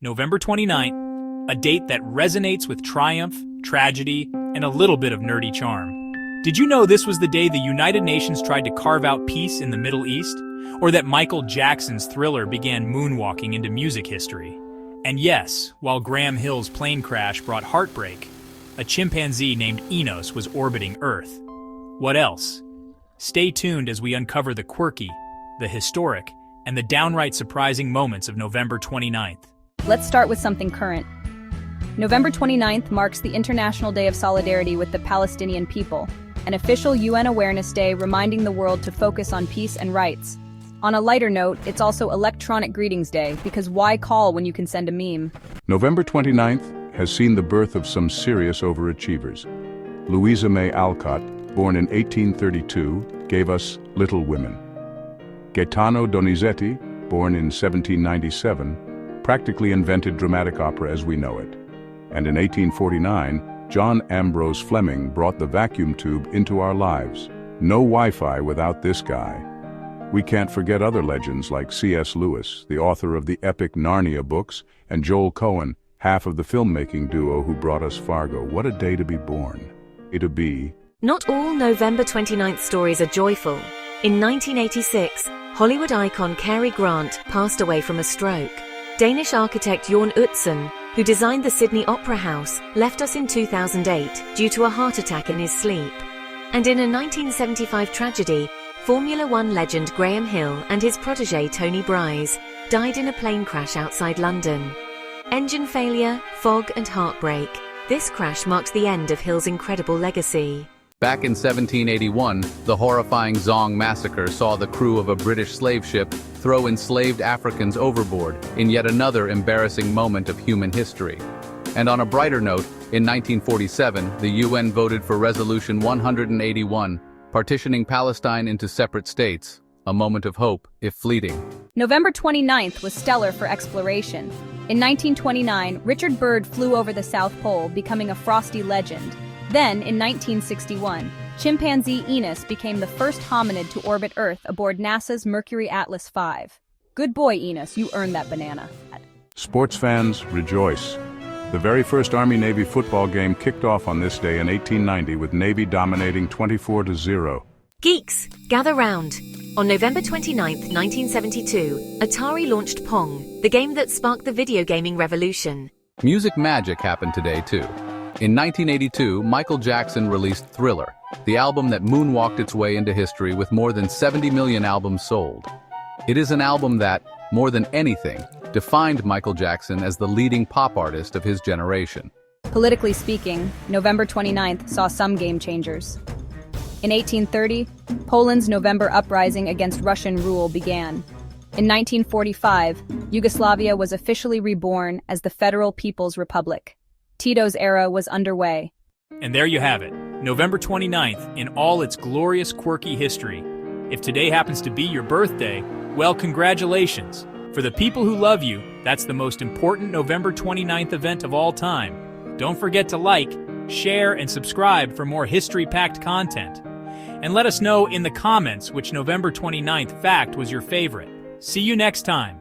November 29th, a date that resonates with triumph, tragedy, and a little bit of nerdy charm. Did you know this was the day the United Nations tried to carve out peace in the Middle East? Or that Michael Jackson's Thriller began moonwalking into music history? And yes, while Graham Hill's plane crash brought heartbreak, a chimpanzee named Enos was orbiting Earth. What else? Stay tuned as we uncover the quirky, the historic, and the downright surprising moments of November 29th. Let's start with something current. November 29th marks the International Day of Solidarity with the Palestinian people, an official UN Awareness Day reminding the world to focus on peace and rights. On a lighter note, it's also Electronic Greetings Day, because why call when you can send a meme? November 29th has seen the birth of some serious overachievers. Louisa May Alcott, born in 1832, gave us Little Women. Gaetano Donizetti, born in 1797, practically invented dramatic opera as we know it. And in 1849, John Ambrose Fleming brought the vacuum tube into our lives. No Wi-Fi without this guy. We can't forget other legends like C.S. Lewis, the author of the epic Narnia books, and Joel Cohen, half of the filmmaking duo who brought us Fargo. What a day to be born. It'll be. Not all November 29th stories are joyful. In 1986, Hollywood icon Cary passed away from a stroke. Danish architect Jørn Utzon, who designed the Sydney Opera House, left us in 2008 due to a heart attack in his sleep. And in a 1975 tragedy, Formula One legend Graham Hill and his protege Tony Bryce died in a plane crash outside London. Engine failure, fog and heartbreak. This crash marked the end of Hill's incredible legacy. Back in 1781, the horrifying Zong Massacre saw the crew of a British slave ship throw enslaved Africans overboard in yet another embarrassing moment of human history. And on a brighter note, in 1947, the UN voted for Resolution 181, partitioning Palestine into separate states, a moment of hope, if fleeting. November 29th was stellar for exploration. In 1929, Richard Byrd flew over the South Pole, becoming a frosty legend. Then, in 1961, chimpanzee Enos became the first hominid to orbit Earth aboard NASA's Mercury Atlas V. Good boy, Enos, you earned that banana. Sports fans, rejoice. The very first Army-Navy football game kicked off on this day in 1890 with Navy dominating 24-0. Geeks, gather round. On November 29, 1972, Atari launched Pong, the game that sparked the video gaming revolution. Music magic happened today, too. In 1982, Michael Jackson released Thriller, the album that moonwalked its way into history with more than 70 million albums sold. It is an album that, more than anything, defined Michael Jackson as the leading pop artist of his generation. Politically speaking, November 29th saw some game changers. In 1830, Poland's November uprising against Russian rule began. In 1945, Yugoslavia was officially reborn as the Federal People's Republic. Tito's era was underway. And there you have it, November 29th in all its glorious quirky history. If today happens to be your birthday, well, congratulations. For the people who love you, that's the most important November 29th event of all time. Don't forget to like, share, and subscribe for more history-packed content. And let us know in the comments which November 29th fact was your favorite. See you next time.